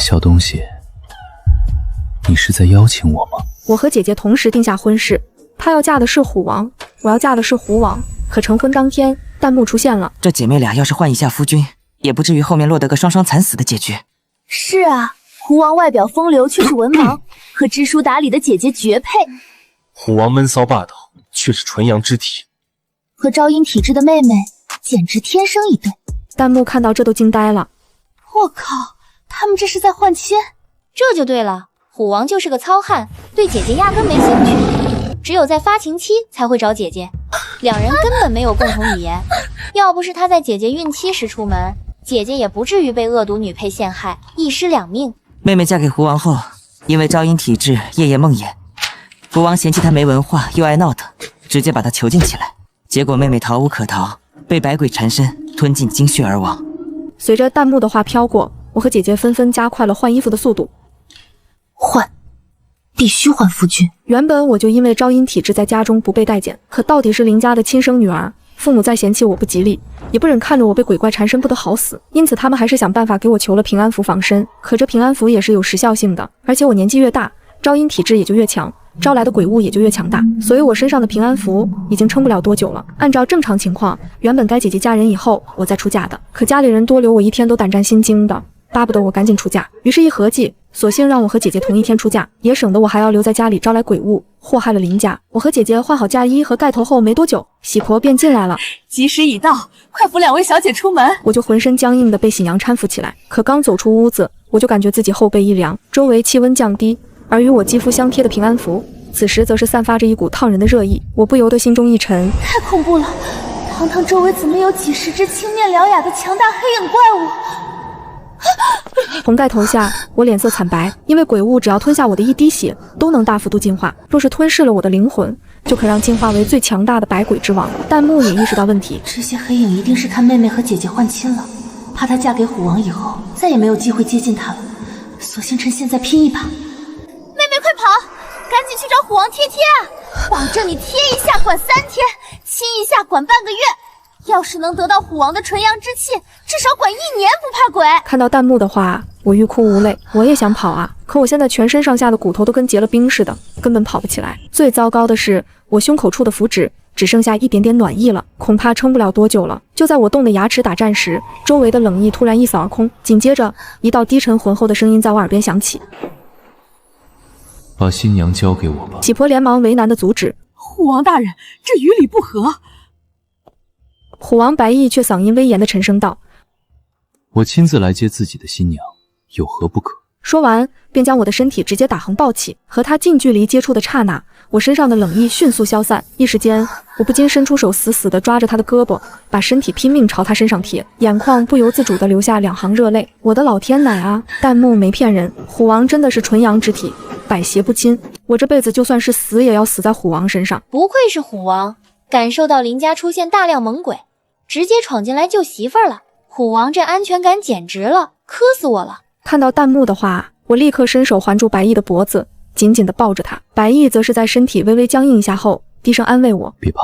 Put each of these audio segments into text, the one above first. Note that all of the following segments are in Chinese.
小东西，你是在邀请我吗？我和姐姐同时定下婚事，她要嫁的是虎王，我要嫁的是狐王。可成婚当天，弹幕出现了。这姐妹俩要是换一下夫君，也不至于后面落得个双双惨死的结局。是啊，狐王外表风流，却是文盲，和知书达理的姐姐绝配。虎王闷骚霸道，却是纯阳之体，和招阴体质的妹妹简直天生一对。弹幕看到这都惊呆了。我靠，他们这是在换妻？这就对了，虎王就是个糙汉，对姐姐压根没兴趣，只有在发情期才会找姐姐，两人根本没有共同语言。要不是他在姐姐孕期时出门，姐姐也不至于被恶毒女配陷害，一尸两命。妹妹嫁给狐王后，因为招阴体质，夜夜梦魇。狐王嫌弃她没文化又爱闹腾，直接把她囚禁起来。结果妹妹逃无可逃，被百鬼缠身，吞进精血而亡。随着弹幕的话飘过，我和姐姐纷纷加快了换衣服的速度。换，必须换夫君。原本我就因为招阴体质在家中不被待见，可到底是邻家的亲生女儿，父母再嫌弃我不吉利，也不忍看着我被鬼怪缠身不得好死，因此他们还是想办法给我求了平安符防身。可这平安符也是有时效性的，而且我年纪越大，招阴体质也就越强，招来的鬼物也就越强大，所以我身上的平安符已经撑不了多久了。按照正常情况，原本该姐姐嫁人以后我再出嫁的，可家里人多留我一天都胆战心惊的，巴不得我赶紧出嫁。于是一合计，索性让我和姐姐同一天出嫁，也省得我还要留在家里招来鬼物，祸害了邻家。我和姐姐换好嫁衣和盖头后没多久，喜婆便进来了。吉时已到，快扶两位小姐出门。我就浑身僵硬的被喜娘搀扶起来，可刚走出屋子，我就感觉自己后背一凉，周围气温降低，而与我肌肤相贴的平安符此时则是散发着一股烫人的热意，我不由得心中一沉，太恐怖了！堂堂周围怎么有几十只青面獠牙的强大黑影怪物？红盖头下，我脸色惨白，因为鬼物只要吞下我的一滴血，都能大幅度进化。若是吞噬了我的灵魂，就可让进化为最强大的百鬼之王。弹幕也意识到问题，这些黑影一定是他妹妹和姐姐换亲了，怕她嫁给虎王以后，再也没有机会接近他了，索性趁现在拼一把。妹妹快跑，赶紧去找虎王贴贴啊！保证你贴一下管3天，亲一下管半个月。要是能得到虎王的纯阳之气，至少管1年不怕鬼。看到弹幕的话，我欲哭无泪。我也想跑啊，可我现在全身上下的骨头都跟结了冰似的，根本跑不起来。最糟糕的是，我胸口处的符纸只剩下一点点暖意了，恐怕撑不了多久了。就在我冻得牙齿打颤时，周围的冷意突然一扫而空，紧接着一道低沉浑厚的声音在我耳边响起：“把新娘交给我吧。”喜婆连忙为难的阻止：“虎王大人，这与理不合。”虎王白毅却嗓音威严的沉声道：“我亲自来接自己的新娘，有何不可？”说完，便将我的身体直接打横抱起。和他近距离接触的刹那，我身上的冷意迅速消散，一时间，我不禁伸出手，死死地抓着他的胳膊，把身体拼命朝他身上贴，眼眶不由自主地流下2行热泪。我的老天奶啊！弹幕没骗人，虎王真的是纯阳之体，百邪不侵。我这辈子就算是死，也要死在虎王身上。不愧是虎王，感受到邻家出现大量猛鬼，直接闯进来救媳妇儿了。虎王这安全感简直了，磕死我了。看到弹幕的话，我立刻伸手环住白毅的脖子，紧紧地抱着他。白毅则是在身体微微僵硬一下后，低声安慰我：“别怕，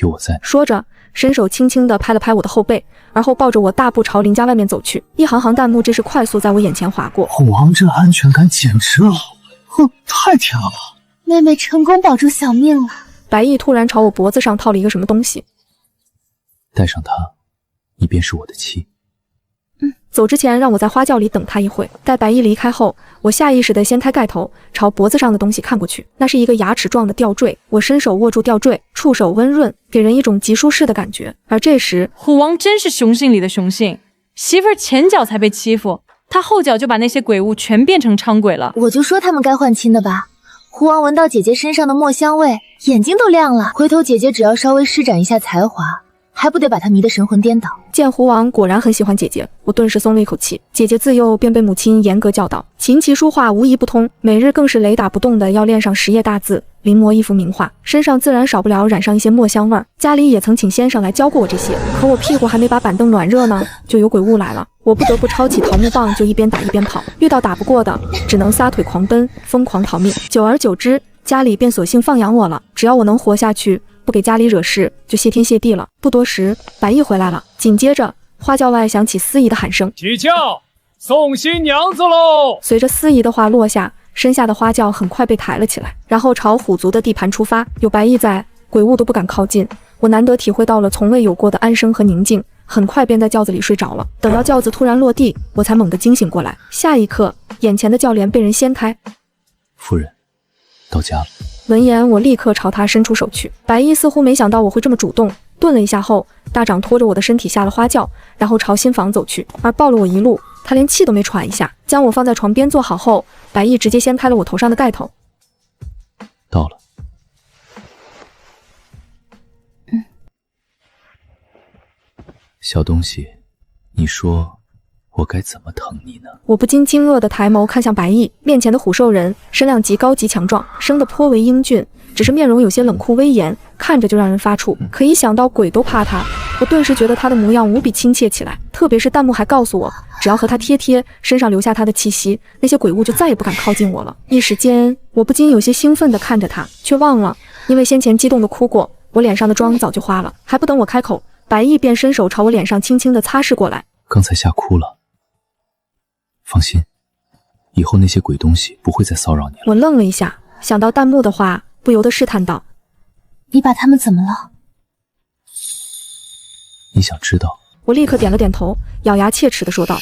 有我在。”说着，伸手轻轻地拍了拍我的后背，而后抱着我大步朝邻家外面走去。一行行弹幕真是快速在我眼前划过。虎王这安全感简直了，太甜了！妹妹成功保住小命了。白毅突然朝我脖子上套了一个什么东西，带上它，你便是我的妻。走之前让我在花轿里等他一会。待白毅离开后，我下意识地掀开盖头，朝脖子上的东西看过去。那是一个牙齿状的吊坠，我伸手握住吊坠，触手温润，给人一种极舒适的感觉。而这时，虎王真是雄性里的雄性，媳妇儿前脚才被欺负，他后脚就把那些鬼物全变成伥鬼了。我就说他们该换亲的吧。虎王闻到姐姐身上的墨香味，眼睛都亮了。回头姐姐只要稍微施展一下才华，还不得把他迷得神魂颠倒。见狐王果然很喜欢姐姐，我顿时松了一口气。姐姐自幼便被母亲严格教导，琴棋书画无一不通，每日更是雷打不动的要练上10页大字，临摹一幅名画，身上自然少不了染上一些墨香味儿。家里也曾请先生来教过我这些，可我屁股还没把板凳暖热呢，就有鬼物来了。我不得不抄起桃木棒，就一边打一边跑，遇到打不过的，只能撒腿狂奔，疯狂逃命。久而久之，家里便索性放养我了，只要我能活下去，不给家里惹事，就谢天谢地了。不多时，白毅回来了，紧接着花轿外响起司仪的喊声：“起轿，送新娘子喽！随着司仪的话落下，身下的花轿很快被抬了起来，然后朝虎族的地盘出发。有白衣在，鬼物都不敢靠近。我难得体会到了从未有过的安生和宁静，很快便在轿子里睡着了。等到轿子突然落地，我才猛地惊醒过来。下一刻，眼前的轿帘被人掀开。夫人，到家了。闻言，我立刻朝他伸出手去。白衣似乎没想到我会这么主动，顿了一下后，大掌拖着我的身体下了花轿，然后朝新房走去，而抱了我一路。他连气都没喘一下，将我放在床边坐好后，白衣直接掀开了我头上的盖头。到了。小东西，你说我该怎么疼你呢？我不禁惊愕地抬眸看向白翼，面前的虎兽人身量极高极强壮，生得颇为英俊，只是面容有些冷酷威严，看着就让人发怵。可一想到鬼都怕他，我顿时觉得他的模样无比亲切起来。特别是弹幕还告诉我，只要和他贴贴，身上留下他的气息，那些鬼物就再也不敢靠近我了。一时间，我不禁有些兴奋地看着他，却忘了因为先前激动地哭过，我脸上的妆早就花了。还不等我开口，白翼便伸手朝我脸上轻轻地擦拭过来。刚才吓哭了，放心，以后那些鬼东西不会再骚扰你了。我愣了一下，想到弹幕的话，不由得试探道：“你把他们怎么了？”你想知道？我立刻点了点头，咬牙切齿地说道：“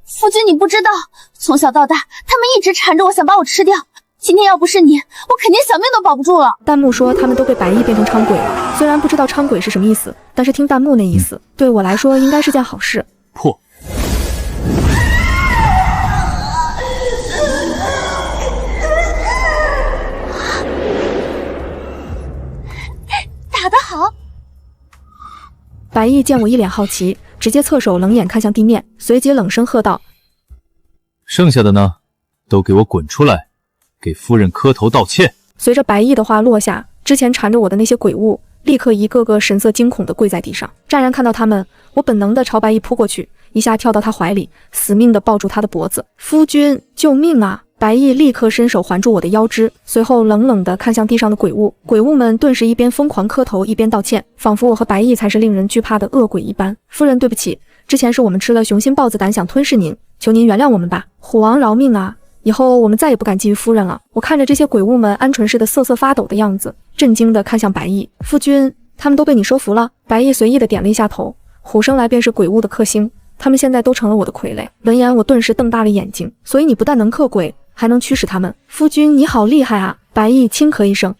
夫君，你不知道，从小到大，他们一直缠着我，想把我吃掉。今天要不是你，我肯定小命都保不住了。”弹幕说他们都被白翼变成伥鬼了，虽然不知道伥鬼是什么意思，但是听弹幕那意思，对我来说应该是件好事。破！打得好！白翼见我一脸好奇，直接侧手冷眼看向地面，随即冷声喝道：“剩下的呢，都给我滚出来，给夫人磕头道歉。”随着白翼的话落下，之前缠着我的那些鬼物立刻一个个神色惊恐地跪在地上。乍然看到他们，我本能地朝白翼扑过去，一下跳到他怀里，死命地抱住他的脖子。“夫君，救命啊！”白翼立刻伸手环住我的腰肢，随后冷冷地看向地上的鬼物。鬼物们顿时一边疯狂磕头，一边道歉，仿佛我和白翼才是令人惧怕的恶鬼一般。“夫人，对不起，之前是我们吃了雄心豹子胆，想吞噬您，求您原谅我们吧。虎王饶命啊！以后我们再也不敢觊觎夫人了。”我看着这些鬼物们鹌鹑似的瑟瑟发抖的样子，震惊地看向白翼。“夫君，他们都被你收服了？”白翼随意地点了一下头。虎生来便是鬼物的克星，他们现在都成了我的傀儡。闻言，我顿时瞪大了眼睛。“所以你不但能克鬼，还能驱使他们？夫君，你好厉害啊！”白翼轻咳一声，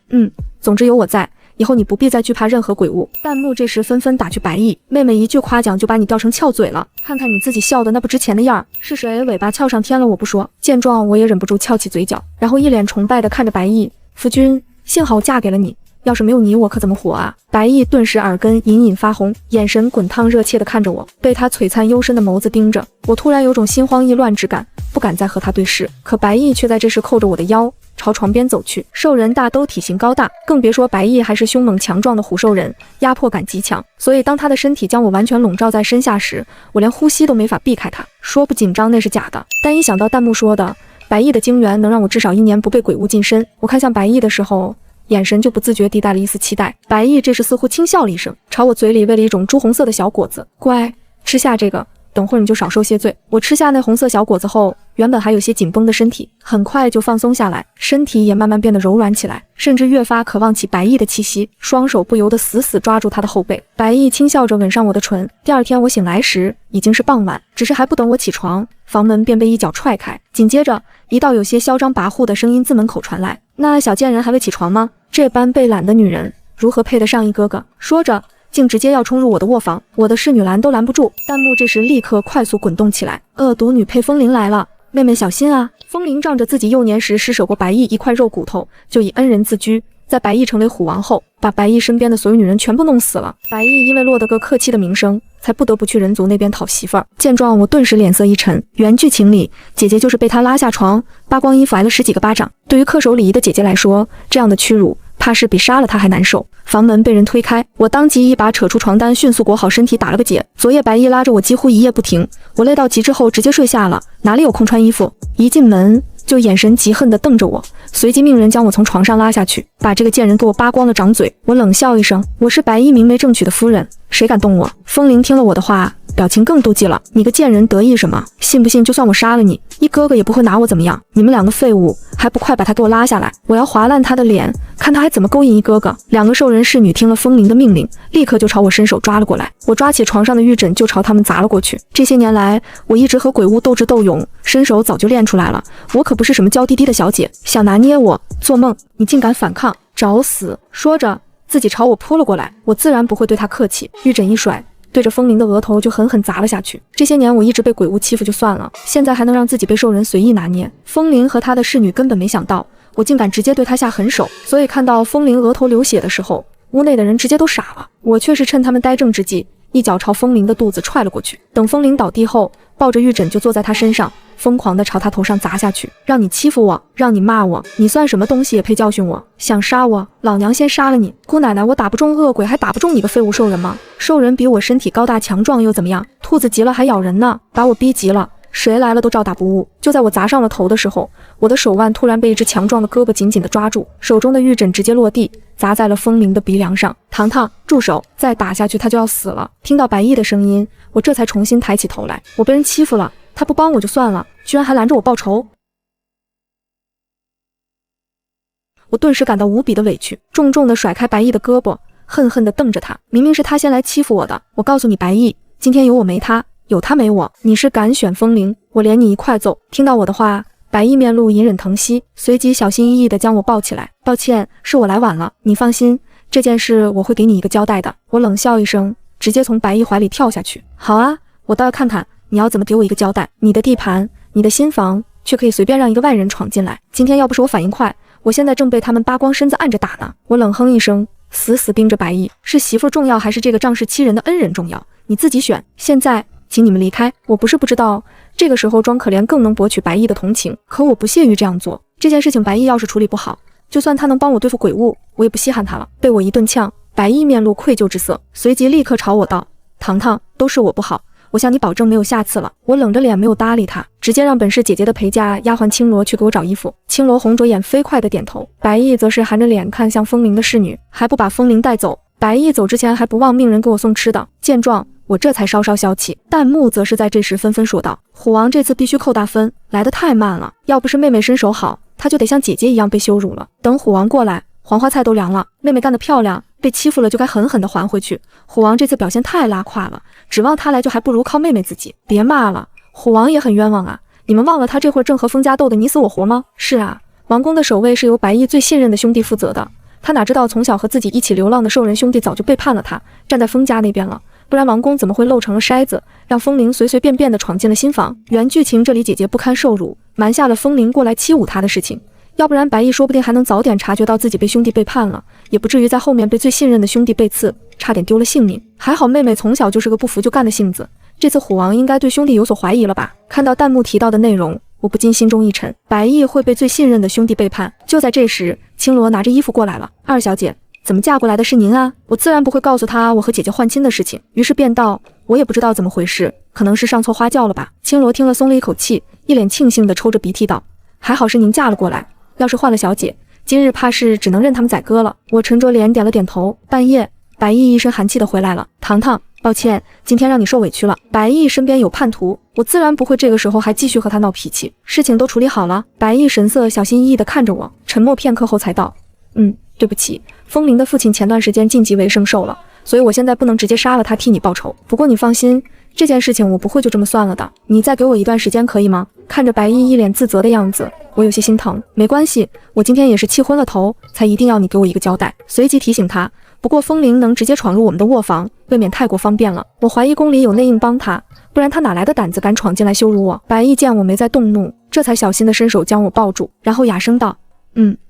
总之有我在，以后你不必再惧怕任何鬼物。弹幕这时纷纷打趣白翼：“妹妹一句夸奖就把你吊成翘嘴了，看看你自己笑的那不值钱的样儿，是谁尾巴翘上天了我不说。”见状，我也忍不住翘起嘴角，然后一脸崇拜地看着白翼：“夫君，幸好我嫁给了你，要是没有你，我可怎么活啊？”白翼顿时耳根隐隐发红，眼神滚烫热切地看着我，被他璀璨幽深的眸子盯着，我突然有种心慌意乱之感，不敢再和他对视。可白翼却在这时扣着我的腰，朝床边走去。兽人大都体型高大，更别说白翼还是凶猛强壮的虎兽人，压迫感极强。所以当他的身体将我完全笼罩在身下时，我连呼吸都没法避开他。说不紧张那是假的，但一想到弹幕说的白翼的精元能让我至少1年不被鬼物近身，我看向白翼的时候，眼神就不自觉地带了一丝期待。白翼这时似乎轻笑了一声，朝我嘴里喂了一种朱红色的小果子：“乖，吃下这个，等会儿你就少受些罪。”我吃下那红色小果子后，原本还有些紧绷的身体很快就放松下来，身体也慢慢变得柔软起来，甚至越发渴望起白翼的气息，双手不由得死死抓住他的后背。白翼轻笑着吻上我的唇。第二天我醒来时已经是傍晚，只是还不等我起床，房门便被一脚踹开，紧接着一道有些嚣张跋扈的声音自门口传来：“那小贱人还未起床吗？这般被懒的女人，如何配得上一哥哥？”说着竟直接要冲入我的卧房，我的侍女拦都拦不住。弹幕这时立刻快速滚动起来：“恶毒女配风铃来了，妹妹小心啊！”风铃仗着自己幼年时施舍过白翼一块肉骨头，就以恩人自居，在白翼成为虎王后，把白翼身边的所有女人全部弄死了。白翼因为落得个客气的名声，才不得不去人族那边讨媳妇儿。见状，我顿时脸色一沉。原剧情里，姐姐就是被他拉下床，扒光衣服挨了10几个巴掌。对于恪守礼仪的姐姐来说，这样的屈辱怕是比杀了他还难受。房门被人推开，我当即一把扯出床单，迅速裹好身体，打了个结。昨夜白衣拉着我几乎一夜不停，我累到极致后直接睡下了，哪里有空穿衣服。一进门就眼神极恨地瞪着我，随即命人将我从床上拉下去，把这个贱人给我扒光了掌嘴。我冷笑一声，我是白衣明媒正娶的夫人，谁敢动我？风铃听了我的话，表情更妒忌了。你个贱人得意什么？信不信就算我杀了你，一哥哥也不会拿我怎么样。你们两个废物，还不快把他给我拉下来，我要划烂他的脸，看他还怎么勾引一哥哥。两个兽人侍女听了风铃的命令，立刻就朝我伸手抓了过来。我抓起床上的玉枕就朝他们砸了过去。这些年来，我一直和鬼物斗智斗勇，身手早就练出来了。我可不是什么娇滴滴的小姐，想拿捏我，做梦！你竟敢反抗，找死！说着，自己朝我扑了过来。我自然不会对他客气，玉枕一甩，对着风铃的额头就狠狠砸了下去。这些年我一直被鬼物欺负就算了，现在还能让自己被兽人随意拿捏。风铃和他的侍女根本没想到我竟敢直接对他下狠手，所以看到风铃额头流血的时候，屋内的人直接都傻了。我却是趁他们呆怔之际，一脚朝风铃的肚子踹了过去。等风铃倒地后，抱着玉枕就坐在他身上，疯狂地朝他头上砸下去。让你欺负我，让你骂我，你算什么东西也配教训我？想杀我，老娘先杀了你！姑奶奶，我打不中恶鬼，还打不中你个废物兽人吗？兽人比我身体高大强壮又怎么样？兔子急了还咬人呢，把我逼急了，谁来了都照打不误。就在我砸上了头的时候，我的手腕突然被一只强壮的胳膊紧紧地抓住，手中的玉枕直接落地，砸在了风铃的鼻梁上。糖糖，住手！再打下去他就要死了。听到白毅的声音，我这才重新抬起头来。我被人欺负了，他不帮我就算了，居然还拦着我报仇。我顿时感到无比的委屈，重重地甩开白毅的胳膊，恨恨地瞪着他。明明是他先来欺负我的，我告诉你白毅，今天有我没他，有他没我，你是敢选风铃，我连你一块揍。听到我的话，白毅面露隐忍疼惜，随即小心翼翼地将我抱起来。抱歉，是我来晚了，你放心，这件事我会给你一个交代的。我冷笑一声，直接从白毅怀里跳下去。好啊，我倒要看看你要怎么给我一个交代。你的地盘，你的新房，却可以随便让一个外人闯进来。今天要不是我反应快，我现在正被他们扒光身子按着打呢。我冷哼一声，死死盯着白毅，是媳妇重要还是这个仗势欺人的恩人重要？你自己选。现在请你们离开。我不是不知道，这个时候装可怜更能博取白毅的同情，可我不屑于这样做。这件事情白毅要是处理不好，就算他能帮我对付鬼物，我也不稀罕他了。被我一顿呛，白毅面露愧疚之色，随即立刻朝我道：糖糖，都是我不好，我向你保证没有下次了。我冷着脸没有搭理他，直接让本是姐姐的陪嫁丫鬟青罗去给我找衣服。青罗红着眼飞快的点头，白毅则是含着脸看向风铃的侍女，还不把风铃带走。白毅走之前还不忘命人给我送吃的。见状，我这才稍稍消气。弹幕则是在这时纷纷说道：虎王这次必须扣大分，来得太慢了，要不是妹妹身手好，他就得像姐姐一样被羞辱了。等虎王过来，黄花菜都凉了。妹妹干得漂亮，被欺负了就该狠狠地还回去。虎王这次表现太拉胯了，指望他来就还不如靠妹妹自己。别骂了，虎王也很冤枉啊，你们忘了他这会儿正和风家斗得你死我活吗？是啊，王宫的守卫是由白毅最信任的兄弟负责的，他哪知道从小和自己一起流浪的兽人兄弟早就背叛了他，站在风家那边了，不然王宫怎么会漏成了筛子，让风铃随随便便地闯进了新房。原剧情这里姐姐不堪受辱，瞒下了风铃过来欺侮她的事情，要不然白毅说不定还能早点察觉到自己被兄弟背叛了，也不至于在后面被最信任的兄弟背刺，差点丢了性命。还好妹妹从小就是个不服就干的性子，这次虎王应该对兄弟有所怀疑了吧。看到弹幕提到的内容，我不禁心中一沉，白毅会被最信任的兄弟背叛。就在这时，青罗拿着衣服过来了。二小姐，怎么嫁过来的是您啊？我自然不会告诉她我和姐姐换亲的事情，于是便道：我也不知道怎么回事，可能是上错花轿了吧。青罗听了松了一口气，一脸庆幸地抽着鼻涕道：还好是您嫁了过来，要是换了小姐，今日怕是只能认他们宰割了。我沉着脸点了点头。半夜，白毅一身寒气地回来了。糖糖，抱歉，今天让你受委屈了。白毅身边有叛徒，我自然不会这个时候还继续和他闹脾气。事情都处理好了。白毅神色小心翼翼地看着我，沉默片刻后才道：对不起，风铃的父亲前段时间晋级为圣兽了，所以我现在不能直接杀了他替你报仇。不过你放心，这件事情我不会就这么算了的，你再给我一段时间可以吗？看着白毅一脸自责的样子，我有些心疼。没关系，我今天也是气昏了头，才一定要你给我一个交代。随即提醒他，不过风铃能直接闯入我们的卧房，未免太过方便了。我怀疑宫里有内应帮他，不然他哪来的胆子敢闯进来羞辱我？白毅见我没再动怒，这才小心的伸手将我抱住，然后哑声道：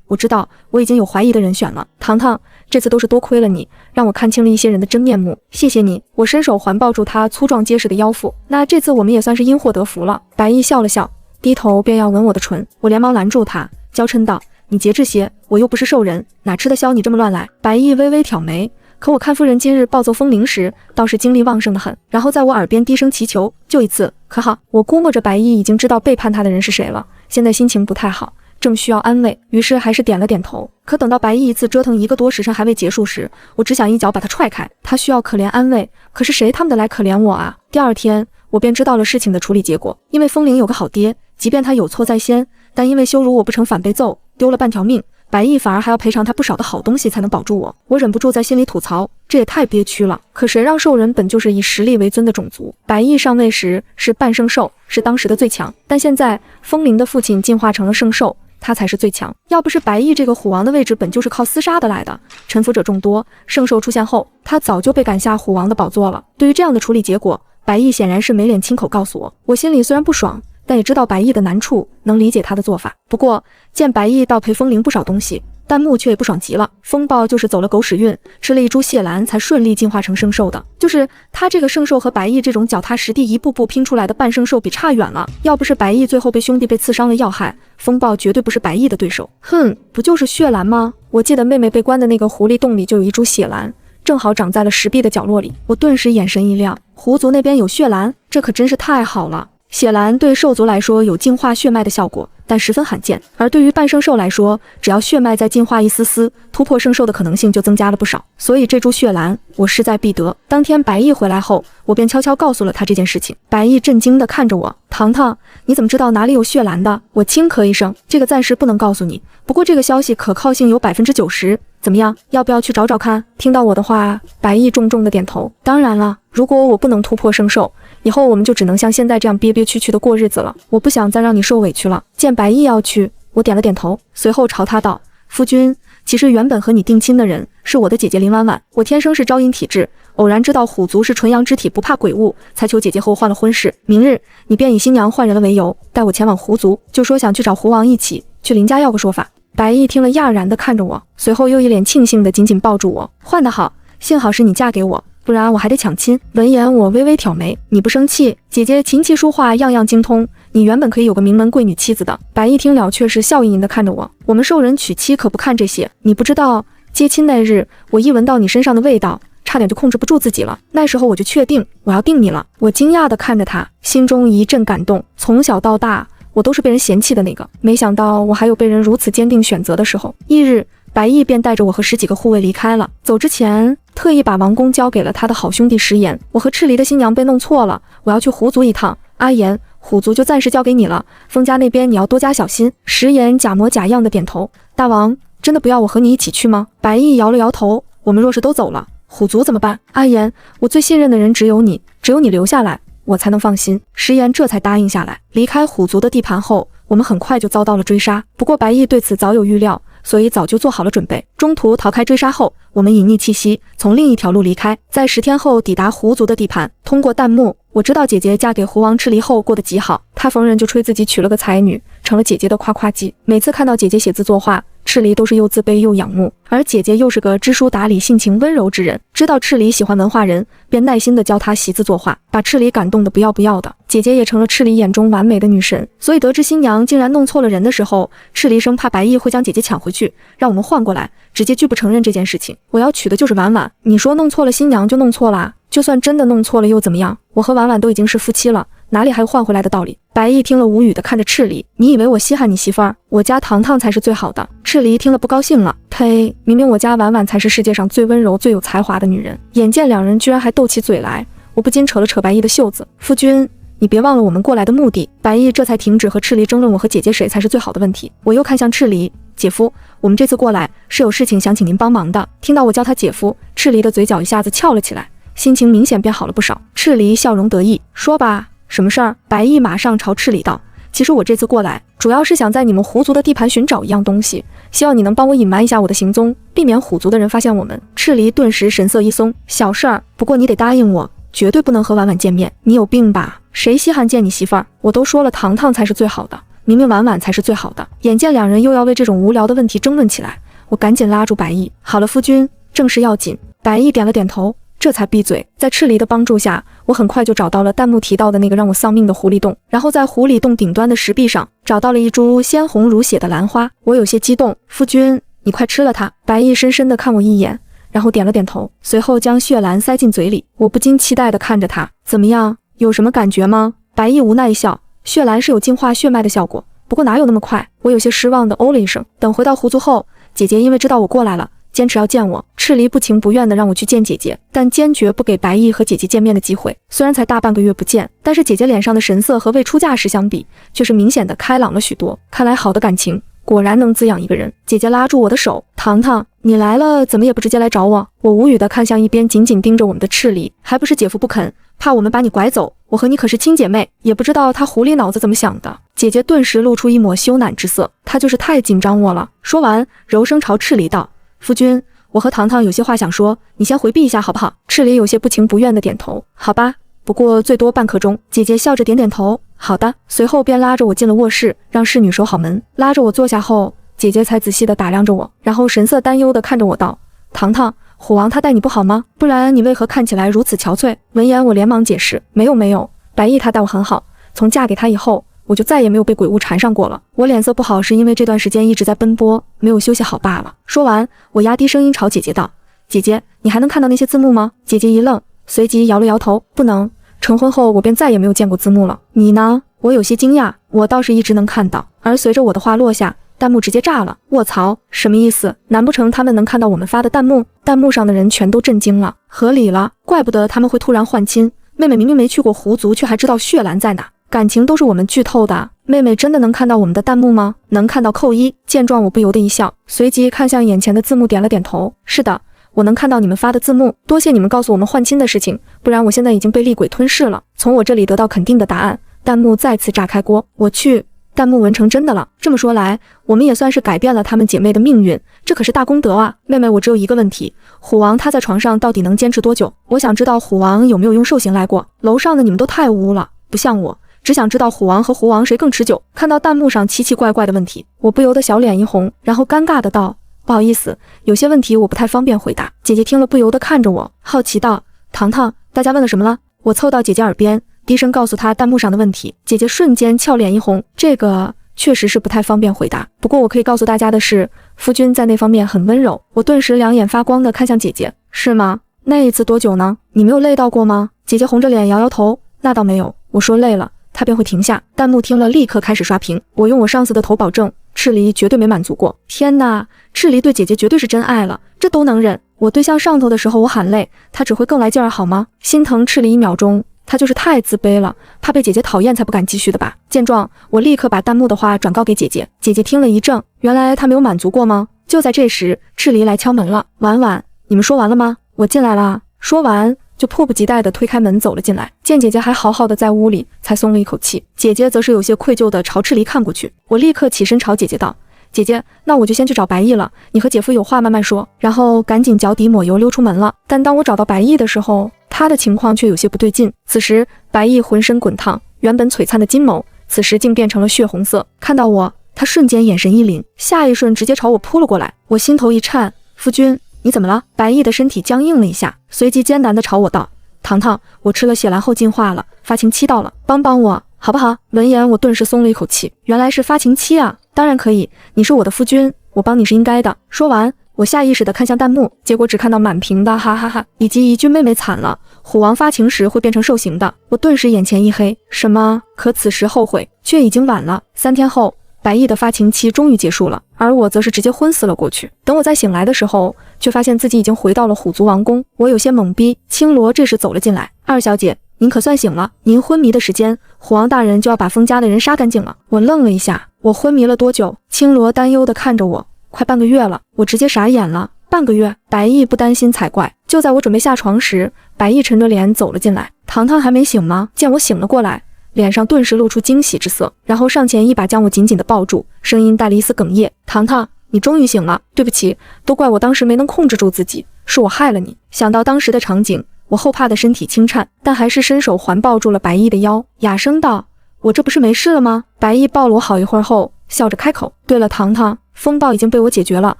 我知道，我已经有怀疑的人选了。糖糖，这次都是多亏了你，让我看清了一些人的真面目，谢谢你。我伸手环抱住他粗壮结实的腰腹，那这次我们也算是因祸得福了。白毅笑了笑，低头便要吻我的唇，我连忙拦住他，娇嗔道：你节制些，我又不是兽人，哪吃得消你这么乱来？白毅微微挑眉，可我看夫人今日暴揍风铃时，倒是精力旺盛的很，然后在我耳边低声祈求，就一次，可好？我估摸着白毅已经知道背叛他的人是谁了，现在心情不太好，正需要安慰，于是还是点了点头。可等到白毅一次折腾1个多时辰还未结束时，我只想一脚把他踹开。他需要可怜安慰，可是谁他妈的来可怜我啊？第二天，我便知道了事情的处理结果。因为风铃有个好爹，即便他有错在先，但因为羞辱我不成反被揍，丢了半条命，白毅反而还要赔偿他不少的好东西才能保住我。我忍不住在心里吐槽，这也太憋屈了。可谁让兽人本就是以实力为尊的种族？白毅上位时是半圣兽，是当时的最强，但现在风铃的父亲进化成了圣兽，他才是最强。要不是白毅这个虎王的位置本就是靠厮杀得来的，臣服者众多，圣兽出现后，他早就被赶下虎王的宝座了。对于这样的处理结果，白毅显然是没脸亲口告诉我。我心里虽然不爽，但也知道白毅的难处，能理解他的做法。不过见白毅倒赔风铃不少东西，弹幕却也不爽极了。风暴就是走了狗屎运，吃了一株血兰才顺利进化成圣兽的。就是他这个圣兽和白毅这种脚踏实地一步步拼出来的半圣兽比差远了。要不是白毅最后被兄弟被刺伤了要害，风暴绝对不是白毅的对手。哼，不就是血兰吗？我记得妹妹被关的那个狐狸洞里就有一株血兰，正好长在了石壁的角落里。我顿时眼神一亮，狐族那边有血兰，这可真是太好了。血兰对兽族来说有净化血脉的效果，但十分罕见。而对于半圣兽来说，只要血脉再进化一丝丝，突破圣兽的可能性就增加了不少。所以这株血兰我势在必得。当天白毅回来后，我便悄悄告诉了他这件事情。白毅震惊地看着我，糖糖，你怎么知道哪里有血兰的？我轻咳一声，这个暂时不能告诉你，不过这个消息可靠性有90%。怎么样，要不要去找找看？听到我的话，白毅重重的点头。当然了，如果我不能突破圣兽，以后我们就只能像现在这样憋憋屈屈的过日子了。我不想再让你受委屈了。见白毅要去，我点了点头，随后朝他道：夫君，其实原本和你定亲的人是我的姐姐林婉婉。我天生是招阴体质，偶然知道虎族是纯阳之体，不怕鬼物，才求姐姐后换了婚事。明日你便以新娘换人了为由，带我前往狐族，就说想去找狐王一起去林家要个说法。白毅听了讶然地看着我，随后又一脸庆幸地紧紧抱住我。换得好，幸好是你嫁给我，不然我还得抢亲。闻言我微微挑眉，你不生气？姐姐琴棋书画样样精通，你原本可以有个名门贵女妻子的。白毅听了却是笑盈盈地看着我，我们兽人娶妻可不看这些，你不知道，接亲那日我一闻到你身上的味道，差点就控制不住自己了。那时候我就确定我要定你了。我惊讶地看着他，心中一阵感动。从小到大我都是被人嫌弃的那个，没想到我还有被人如此坚定选择的时候。翌日，白毅便带着我和10几个护卫离开了。走之前，特意把王宫交给了他的好兄弟食言。我和赤离的新娘被弄错了，我要去狐族一趟。阿言，虎族就暂时交给你了，风家那边你要多加小心。食言假模假样的点头。大王，真的不要我和你一起去吗？白毅摇了摇头。我们若是都走了，虎族怎么办？阿言，我最信任的人只有你，只有你留下来，我才能放心。食言这才答应下来。离开虎族的地盘后，我们很快就遭到了追杀。不过白毅对此早有预料，所以早就做好了准备。中途逃开追杀后，我们隐匿气息，从另一条路离开，在10天后抵达狐族的地盘。通过弹幕，我知道姐姐嫁给狐王赤离后过得极好，她逢人就吹自己娶了个才女，成了姐姐的夸夸机。每次看到姐姐写字作画，赤离都是又自卑又仰慕，而姐姐又是个知书达理、性情温柔之人。知道赤离喜欢文化人，便耐心地教她习字作画，把赤离感动得不要不要的。姐姐也成了赤离眼中完美的女神。所以得知新娘竟然弄错了人的时候，赤离生怕白毅会将姐姐抢回去，让我们换过来，直接拒不承认这件事情。我要娶的就是婉婉，你说弄错了新娘就弄错了，就算真的弄错了又怎么样？我和婉婉都已经是夫妻了，哪里还有换回来的道理？白毅听了无语的看着赤离，你以为我稀罕你媳妇儿？我家糖糖才是最好的。赤离听了不高兴了，呸，明明我家婉婉才是世界上最温柔最有才华的女人。眼见两人居然还斗起嘴来，我不禁扯了扯白毅的袖子。夫君，你别忘了我们过来的目的。白毅这才停止和赤离争论我和姐姐谁才是最好的问题。我又看向赤离，姐夫，我们这次过来是有事情想请您帮忙的。听到我叫他姐夫，赤离的嘴角一下子翘了起来，心情明显变好了不少。赤离笑容得意，说吧，什么事儿？白毅马上朝赤离道，其实我这次过来主要是想在你们狐族的地盘寻找一样东西，希望你能帮我隐瞒一下我的行踪，避免虎族的人发现我们。赤离顿时神色一松，小事儿，不过你得答应我，绝对不能和婉婉见面。你有病吧？谁稀罕见你媳妇儿？我都说了糖糖才是最好的，明明婉婉才是最好的。眼见两人又要为这种无聊的问题争论起来，我赶紧拉住白毅，好了夫君，正事要紧。白毅点了点头，这才闭嘴。在赤离的帮助下，我很快就找到了弹幕提到的那个让我丧命的狐狸洞，然后在狐狸洞顶端的石壁上找到了一株鲜红如血的兰花。我有些激动，夫君，你快吃了它。白毅深深地看我一眼，然后点了点头，随后将血兰塞进嘴里。我不禁期待地看着他，怎么样，有什么感觉吗？白毅无奈一笑，血兰是有净化血脉的效果，不过哪有那么快？我有些失望地哦了一声。等回到狐族后，姐姐因为知道我过来了，坚持要见我。赤离不情不愿地让我去见姐姐，但坚决不给白毅和姐姐见面的机会。虽然才大半个月不见，但是姐姐脸上的神色和未出嫁时相比，却是明显的开朗了许多。看来好的感情果然能滋养一个人。姐姐拉住我的手，糖糖，你来了，怎么也不直接来找我？我无语地看向一边紧紧盯着我们的赤离，还不是姐夫不肯，怕我们把你拐走。我和你可是亲姐妹，也不知道他狐狸脑子怎么想的。姐姐顿时露出一抹羞赧之色，她就是太紧张我了。说完，柔声朝赤离道：“夫君，我和糖糖有些话想说，你先回避一下好不好？”赤离有些不情不愿地点头：“好吧，不过最多半刻钟。”姐姐笑着点点头：“好的。”随后便拉着我进了卧室，让侍女守好门。拉着我坐下后，姐姐才仔细地打量着我，然后神色担忧地看着我道：“糖糖，虎王他待你不好吗？不然你为何看起来如此憔悴？”闻言我连忙解释：“没有，白毅他待我很好，从嫁给他以后，我就再也没有被鬼物缠上过了。我脸色不好是因为这段时间一直在奔波，没有休息好罢了。”说完，我压低声音朝姐姐道：“姐姐，你还能看到那些字幕吗？”姐姐一愣，随即摇了摇头：“不能。成婚后我便再也没有见过字幕了。你呢？”我有些惊讶，我倒是一直能看到。而随着我的话落下，弹幕直接炸了。卧槽，什么意思？难不成他们能看到我们发的弹幕？弹幕上的人全都震惊了。合理了，怪不得他们会突然换亲。妹妹明明没去过狐族，却还知道血兰在哪，感情都是我们剧透的。妹妹真的能看到我们的弹幕吗？能看到扣1。见状我不由得一笑，随即看向眼前的字幕点了点头。是的，我能看到你们发的字幕，多谢你们告诉我们换亲的事情，不然我现在已经被厉鬼吞噬了。从我这里得到肯定的答案，弹幕再次炸开锅。我去，弹幕文成真的了。这么说来，我们也算是改变了她们姐妹的命运，这可是大功德啊。妹妹，我只有一个问题，虎王他在床上到底能坚持多久？我想知道虎王有没有用兽形来过。楼上的你们都太污了，不像我，只想知道虎王和狐王谁更持久。看到弹幕上奇奇怪怪的问题，我不由得小脸一红，然后尴尬的道：“不好意思，有些问题我不太方便回答。”姐姐听了不由得看着我，好奇道：“糖糖，大家问了什么了？”我凑到姐姐耳边，低声告诉她弹幕上的问题。姐姐瞬间俏脸一红，这个确实是不太方便回答。不过我可以告诉大家的是，夫君在那方面很温柔。我顿时两眼发光的看向姐姐：“是吗？那一次多久呢？你没有累到过吗？”姐姐红着脸摇摇头：“那倒没有。我说累了，她便会停下。”弹幕听了立刻开始刷屏。我用我上司的头保证，赤离绝对没满足过。天哪，赤离对姐姐绝对是真爱了，这都能忍。我对象上头的时候我喊累，他只会更来劲儿好吗？心疼赤离1秒钟，他就是太自卑了，怕被姐姐讨厌才不敢继续的吧。见状，我立刻把弹幕的话转告给姐姐。姐姐听了一怔，原来他没有满足过吗？就在这时，赤离来敲门了。婉婉，你们说完了吗？我进来了。说完就迫不及待地推开门走了进来。见姐姐还好好的在屋里，才松了一口气。姐姐则是有些愧疚地朝赤离看过去。我立刻起身朝姐姐道：“姐姐，那我就先去找白毅了，你和姐夫有话慢慢说。”然后赶紧脚底抹油溜出门了。但当我找到白毅的时候，他的情况却有些不对劲。此时白毅浑身滚烫，原本璀璨的金眸此时竟变成了血红色。看到我，他瞬间眼神一凛，下一瞬直接朝我扑了过来。我心头一颤：“夫君，你怎么了？”白毅的身体僵硬了一下，随即艰难地朝我道：“糖糖，我吃了血兰后进化了，发情期到了，帮帮我好不好？”闻言我顿时松了一口气，原来是发情期啊，当然可以，你是我的夫君，我帮你是应该的。说完，我下意识地看向弹幕，结果只看到满屏的哈哈哈，以及一句妹妹惨了，虎王发情时会变成兽形的。我顿时眼前一黑，什么？可此时后悔却已经晚了。3天后，白毅的发情期终于结束了，而我则是直接昏死了过去。等我再醒来的时候，却发现自己已经回到了虎族王宫。我有些懵逼。青罗这时走了进来：“二小姐，您可算醒了，您昏迷的时间，虎王大人就要把封家的人杀干净了。”我愣了一下，我昏迷了多久？青罗担忧地看着我：“快半个月了。”我直接傻眼了。半个月？白毅不担心才怪。就在我准备下床时，白毅沉着脸走了进来：“糖糖还没醒吗？”见我醒了过来，脸上顿时露出惊喜之色，然后上前一把将我紧紧地抱住，声音带了一丝哽咽：“糖糖，你终于醒了，对不起，都怪我当时没能控制住自己，是我害了你。”想到当时的场景，我后怕的身体轻颤，但还是伸手环抱住了白毅的腰，哑声道：“我这不是没事了吗？”白毅抱了我好一会儿后，笑着开口：“对了，糖糖，风暴已经被我解决了，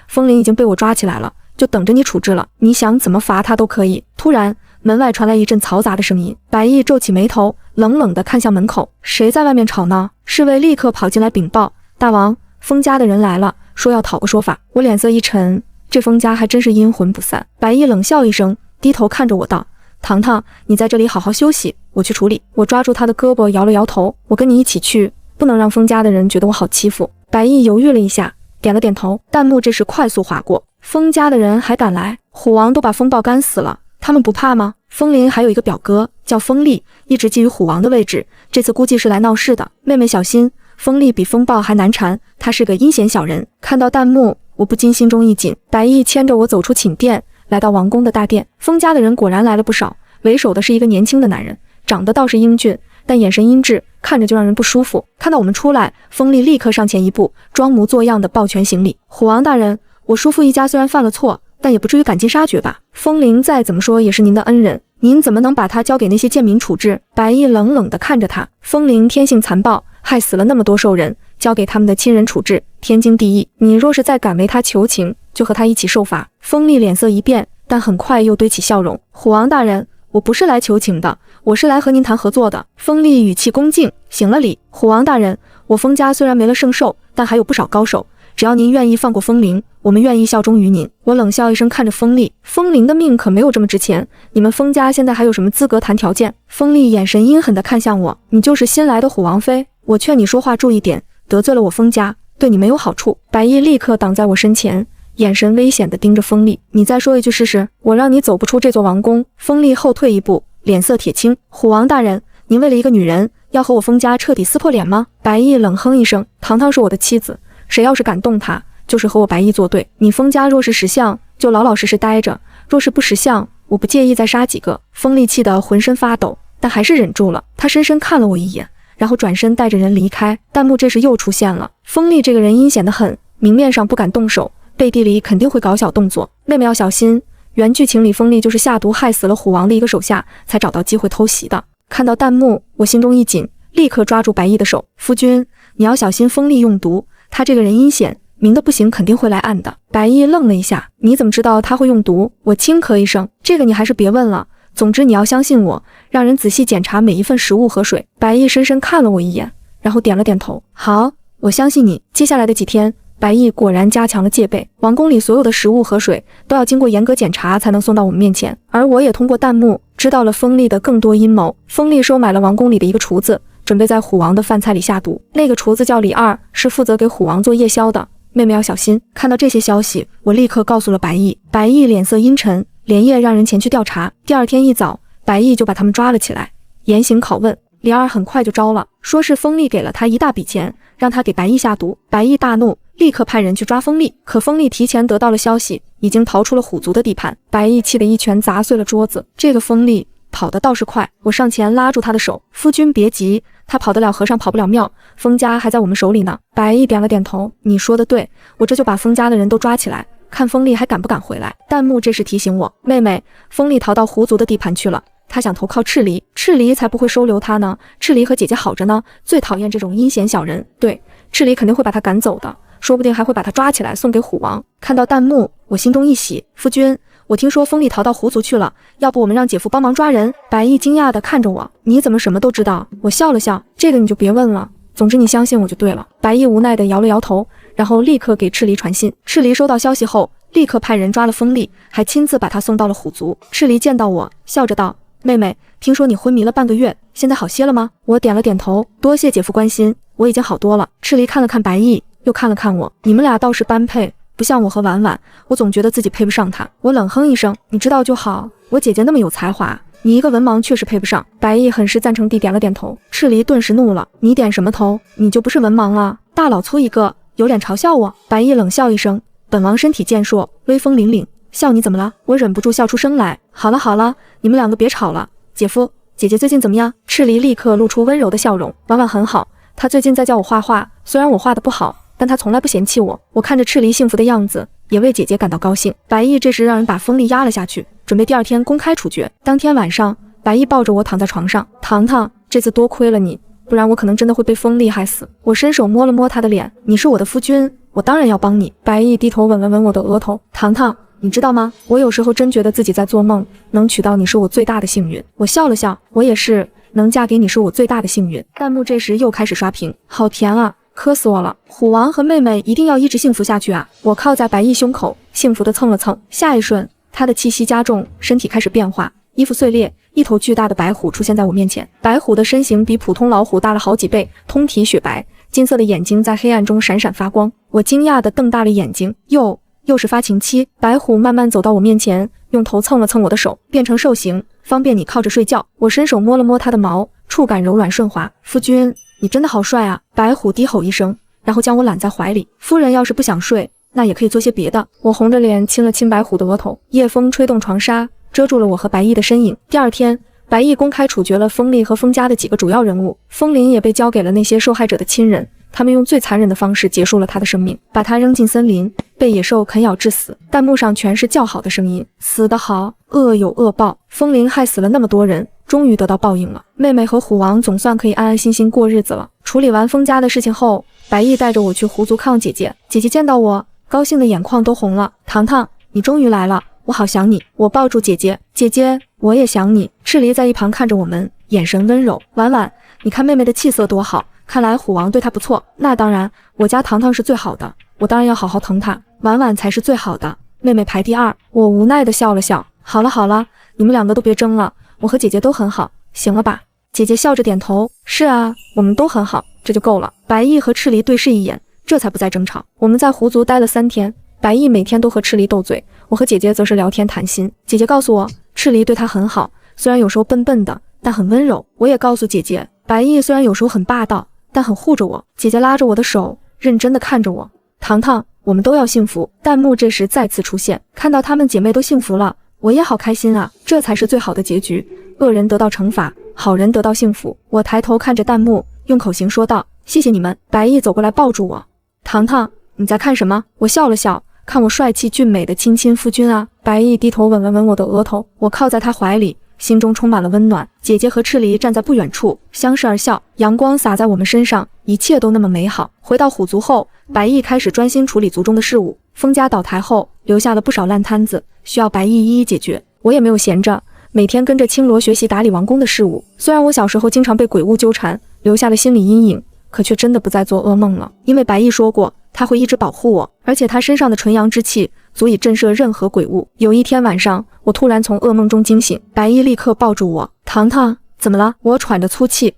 风铃已经被我抓起来了，就等着你处置了，你想怎么罚他都可以。”突然门外传来一阵嘈杂的声音，白毅皱起眉头，冷冷地看向门口：“谁在外面吵呢？”侍卫立刻跑进来禀报：“大王，封家的人来了，说要讨个说法。”我脸色一沉，这封家还真是阴魂不散。白毅冷笑一声，低头看着我道：“糖糖，你在这里好好休息，我去处理。”我抓住他的胳膊摇了摇头：“我跟你一起去，不不能让封家的人觉得我好欺负。白毅犹豫了一下，点了点头。弹幕这时快速划过，封家的人还敢来？虎王都把风暴干死了，他们不怕吗？风林还有一个表哥叫风力，一直觊觎虎王的位置，这次估计是来闹事的。妹妹小心，风力比风暴还难缠，他是个阴险小人。看到弹幕，我不禁心中一紧。白毅牵着我走出寝殿，来到王宫的大殿。封家的人果然来了不少，为首的是一个年轻的男人，长得倒是英俊，但眼神阴鸷，看着就让人不舒服。看到我们出来，风力立刻上前一步，装模作样的抱拳行礼。虎王大人，我叔父一家虽然犯了错，但也不至于赶尽杀绝吧？风铃再怎么说也是您的恩人，您怎么能把他交给那些贱民处置？白毅冷冷地看着他。风铃天性残暴，害死了那么多兽人，交给他们的亲人处置，天经地义。你若是再敢为他求情，就和他一起受罚。风力脸色一变，但很快又堆起笑容。虎王大人，我不是来求情的，我是来和您谈合作的。风力语气恭敬，行了礼。虎王大人，我风家虽然没了圣兽，但还有不少高手，只要您愿意放过风铃，我们愿意效忠于您。我冷笑一声，看着风力，风铃的命可没有这么值钱，你们风家现在还有什么资格谈条件？风力眼神阴狠地看向我，你就是新来的虎王妃，我劝你说话注意点，得罪了我风家，对你没有好处。白毅立刻挡在我身前，眼神危险地盯着风力，你再说一句试试，我让你走不出这座王宫。风力后退一步，脸色铁青，虎王大人，您为了一个女人，要和我风家彻底撕破脸吗？白毅冷哼一声，糖糖是我的妻子，谁要是敢动她，就是和我白毅作对。你风家若是识相，就老老实实待着，若是不识相，我不介意再杀几个。风力气得浑身发抖，但还是忍住了。他深深看了我一眼，然后转身带着人离开。弹幕这时又出现了，风力这个人阴险得很，明面上不敢动手，背地里肯定会搞小动作，妹妹要小心。原剧情里风力就是下毒害死了虎王的一个手下，才找到机会偷袭的。看到弹幕，我心中一紧，立刻抓住白毅的手，夫君，你要小心风力用毒，他这个人阴险，明的不行肯定会来暗的。白毅愣了一下，你怎么知道他会用毒？我轻咳一声，这个你还是别问了，总之你要相信我，让人仔细检查每一份食物和水。白毅深深看了我一眼，然后点了点头，好，我相信你。接下来的几天，白毅果然加强了戒备，王宫里所有的食物和水都要经过严格检查才能送到我们面前。而我也通过弹幕知道了风力的更多阴谋。风力收买了王宫里的一个厨子，准备在虎王的饭菜里下毒。那个厨子叫李二，是负责给虎王做夜宵的，妹妹要小心。看到这些消息，我立刻告诉了白毅。白毅脸色阴沉，连夜让人前去调查。第二天一早，白毅就把他们抓了起来，严刑拷问。李二很快就招了，说是风力给了他一大笔钱，让他给白毅下毒。白毅大怒，立刻派人去抓风力。可风力提前得到了消息，已经逃出了虎族的地盘。白毅气得一拳砸碎了桌子。这个风力跑得倒是快，我上前拉住他的手，夫君别急，他跑得了和尚跑不了庙，风家还在我们手里呢。白毅点了点头，你说的对，我这就把风家的人都抓起来，看风力还敢不敢回来。弹幕这时提醒我，妹妹，风力逃到狐族的地盘去了，他想投靠赤离，赤离才不会收留他呢，赤离和姐姐好着呢，最讨厌这种阴险小人。对，赤离肯定会把他赶走的，说不定还会把他抓起来送给虎王。看到弹幕，我心中一喜，夫君，我听说风力逃到狐族去了，要不我们让姐夫帮忙抓人？白毅惊讶地看着我，你怎么什么都知道？我笑了笑，这个你就别问了，总之你相信我就对了。白毅无奈地摇了摇头，然后立刻给赤离传信。赤离收到消息后，立刻派人抓了风力，还亲自把他送到了虎族。赤离见到我，笑着道，妹妹，听说你昏迷了半个月，现在好些了吗？我点了点头，多谢姐夫关心，我已经好多了。赤离看了看白毅，又看了看我，你们俩倒是般配，不像我和婉婉，我总觉得自己配不上她。我冷哼一声，你知道就好，我姐姐那么有才华，你一个文盲确实配不上。白毅很是赞成地点了点头。赤离顿时怒了，你点什么头？你就不是文盲了？大老粗一个，有脸嘲笑我？白毅冷笑一声，本王身体健硕，威风凛凛，笑你怎么了？我忍不住笑出声来。好了好了，你们两个别吵了，姐夫姐姐最近怎么样？赤离立刻露出温柔的笑容，婉婉很好，她最近在教我画画，虽然我画的不好，但她从来不嫌弃我。我看着赤离幸福的样子，也为姐姐感到高兴。白毅这时让人把风力压了下去，准备第二天公开处决。当天晚上，白毅抱着我躺在床上，糖糖，这次多亏了你，不然我可能真的会被风力害死。我伸手摸了摸他的脸，你是我的夫君，我当然要帮你。白毅低头吻了吻我的额头，糖糖，你知道吗？我有时候真觉得自己在做梦，能娶到你是我最大的幸运。我笑了笑，我也是，能嫁给你是我最大的幸运。弹幕这时又开始刷屏，好甜啊，磕死我了！虎王和妹妹一定要一直幸福下去啊！我靠在白毅胸口，幸福的蹭了蹭。下一瞬，他的气息加重，身体开始变化，衣服碎裂，一头巨大的白虎出现在我面前。白虎的身形比普通老虎大了好几倍，通体雪白，金色的眼睛在黑暗中闪闪发光。我惊讶地瞪大了眼睛，又是发情期。白虎慢慢走到我面前，用头蹭了蹭我的手，变成兽形，方便你靠着睡觉。我伸手摸了摸它的毛，触感柔软顺滑。夫君，你真的好帅啊！白虎低吼一声，然后将我揽在怀里。夫人要是不想睡，那也可以做些别的。我红着脸亲了亲白虎的额头。夜风吹动床纱，遮住了我和白毅的身影。第二天，白毅公开处决了风力和风家的几个主要人物，风铃也被交给了那些受害者的亲人。他们用最残忍的方式结束了他的生命，把他扔进森林，被野兽啃咬致死。弹幕上全是叫好的声音，死得好，恶有恶报。风铃害死了那么多人，终于得到报应了。妹妹和虎王总算可以安安心心过日子了。处理完风家的事情后，白毅带着我去狐族看望姐姐。姐姐见到我，高兴的眼眶都红了。糖糖，你终于来了，我好想你。我抱住姐姐，姐姐，我也想你。赤离在一旁看着我们，眼神温柔。婉婉，你看妹妹的气色多好，看来虎王对她不错。那当然，我家糖糖是最好的，我当然要好好疼她。婉婉才是最好的，妹妹排第二。我无奈地笑了笑。好了好了，你们两个都别争了，我和姐姐都很好，行了吧？姐姐笑着点头。是啊，我们都很好，这就够了。白毅和赤离对视一眼，这才不再争吵。我们在狐族待了3天，白毅每天都和赤离斗嘴，我和姐姐则是聊天谈心。姐姐告诉我，赤离对她很好，虽然有时候笨笨的，但很温柔。我也告诉姐姐，白毅虽然有时候很霸道，但很护着我。姐姐拉着我的手，认真地看着我。糖糖，我们都要幸福。弹幕这时再次出现，看到她们姐妹都幸福了，我也好开心啊，这才是最好的结局，恶人得到惩罚，好人得到幸福。我抬头看着弹幕，用口型说道，谢谢你们。白毅走过来抱住我。糖糖，你在看什么？我笑了笑，看我帅气俊美的亲亲夫君啊。白毅低头吻了吻我的额头，我靠在他怀里，心中充满了温暖。姐姐和赤离站在不远处，相视而笑，阳光洒在我们身上，一切都那么美好。回到虎族后，白毅开始专心处理族中的事务。风家倒台后，留下了不少烂摊子，需要白毅一一解决。我也没有闲着，每天跟着青罗学习打理王宫的事务。虽然我小时候经常被鬼物纠缠，留下了心理阴影，可却真的不再做噩梦了。因为白毅说过，他会一直保护我，而且他身上的纯阳之气足以震慑任何鬼物。有一天晚上，我突然从噩梦中惊醒，白毅立刻抱住我。糖糖，怎么了？我喘着粗气。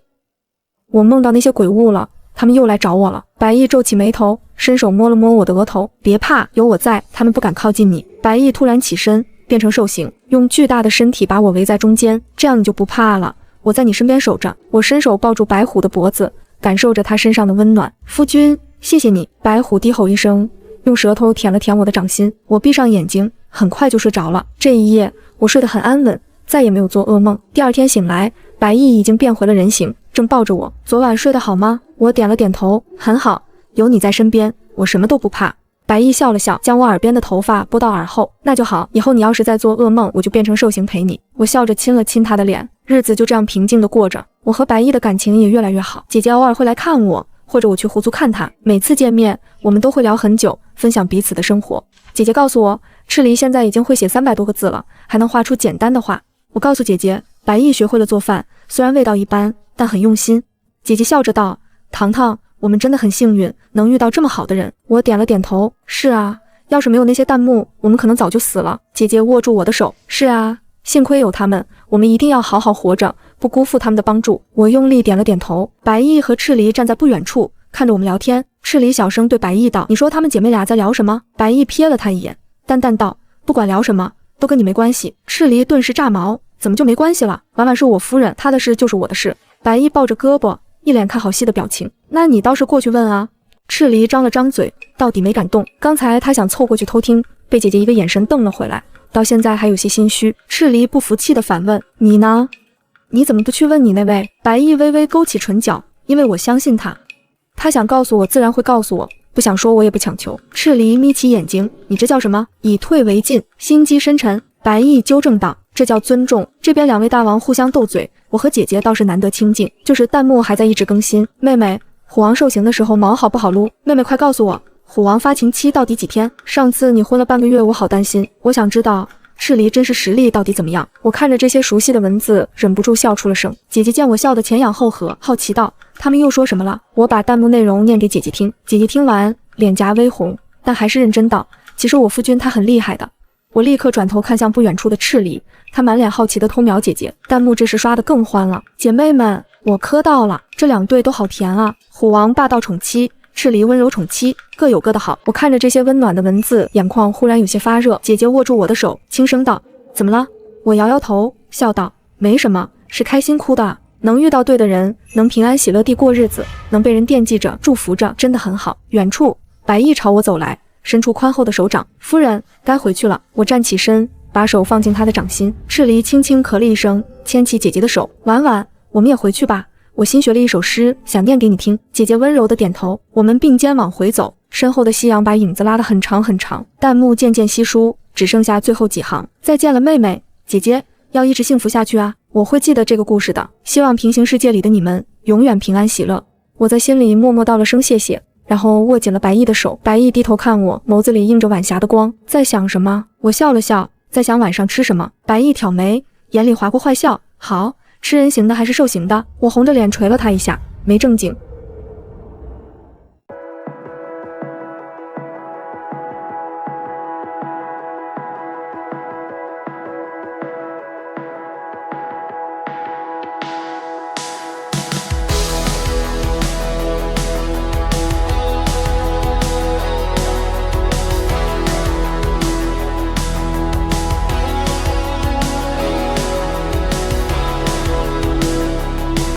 我梦到那些鬼物了，他们又来找我了。白毅皱起眉头，伸手摸了摸我的额头。别怕，有我在，他们不敢靠近你。白毅突然起身，变成兽形，用巨大的身体把我围在中间，这样你就不怕了。我在你身边守着。我伸手抱住白虎的脖子，感受着他身上的温暖。夫君，谢谢你。白虎低吼一声，用舌头舔了舔我的掌心。我闭上眼睛，很快就睡着了。这一夜，我睡得很安稳，再也没有做噩梦。第二天醒来，白毅已经变回了人形，正抱着我。昨晚睡得好吗？我点了点头，很好，有你在身边，我什么都不怕。白毅笑了笑，将我耳边的头发拨到耳后。那就好，以后你要是再做噩梦，我就变成兽形陪你。我笑着亲了亲他的脸，日子就这样平静地过着。我和白毅的感情也越来越好。姐姐偶尔会来看我，或者我去狐族看她。每次见面，我们都会聊很久，分享彼此的生活。姐姐告诉我，赤离现在已经会写300多个字了，还能画出简单的画。我告诉姐姐，白毅学会了做饭，虽然味道一般，但很用心。姐姐笑着道，糖糖，我们真的很幸运，能遇到这么好的人。我点了点头，是啊，要是没有那些弹幕，我们可能早就死了。姐姐握住我的手，是啊，幸亏有他们，我们一定要好好活着，不辜负他们的帮助。我用力点了点头。白毅和赤离站在不远处，看着我们聊天。赤离小声对白毅道，你说他们姐妹俩在聊什么？白毅瞥了他一眼，淡淡道，不管聊什么，都跟你没关系。赤离顿时炸毛，怎么就没关系了？婉婉是我夫人，她的事就是我的事。白毅抱着胳膊，一脸看好戏的表情。那你倒是过去问啊。赤离张了张嘴，到底没敢动。刚才他想凑过去偷听，被姐姐一个眼神瞪了回来，到现在还有些心虚。赤离不服气地反问，你呢？你怎么不去问你那位？白毅微微勾起唇角，因为我相信他，他想告诉我自然会告诉我，不想说我也不强求。赤离眯起眼睛，你这叫什么？以退为进，心机深沉。白毅纠正道，这叫尊重。这边2位大王互相斗嘴，我和姐姐倒是难得清静，就是弹幕还在一直更新。妹妹，虎王受刑的时候毛好不好撸？妹妹快告诉我，虎王发情期到底几天？上次你昏了半个月，我好担心。我想知道赤离真实实力到底怎么样。我看着这些熟悉的文字，忍不住笑出了声。姐姐见我笑得前仰后合，好奇道，他们又说什么了？我把弹幕内容念给姐姐听。姐姐听完脸颊微红，但还是认真道，其实我夫君他很厉害的。我立刻转头看向不远处的赤离，他满脸好奇地偷瞄姐姐，弹幕这时刷得更欢了。姐妹们，我磕到了，这2对都好甜啊！虎王霸道宠妻，赤离温柔宠妻，各有各的好。我看着这些温暖的文字，眼眶忽然有些发热。姐姐握住我的手，轻声道：“怎么了？”我摇摇头，笑道：“没什么，是开心哭的。能遇到对的人，能平安喜乐地过日子，能被人惦记着、祝福着，真的很好。”远处，白毅朝我走来，伸出宽厚的手掌。夫人，该回去了。我站起身，把手放进他的掌心。赤离轻轻咳了一声，牵起姐姐的手：“婉婉，我们也回去吧。我新学了一首诗，想念给你听。”姐姐温柔地点头。我们并肩往回走，身后的夕阳把影子拉得很长很长。弹幕渐渐稀疏，只剩下最后几行：“再见了，妹妹，姐姐要一直幸福下去啊！我会记得这个故事的。希望平行世界里的你们永远平安喜乐。”我在心里默默道了声谢谢，然后握紧了白毅的手。白毅低头看我，眸子里映着晚霞的光。在想什么？我笑了笑，在想晚上吃什么。白毅挑眉，眼里划过坏笑。好，吃人形的还是兽形的？我红着脸捶了他一下，没正经，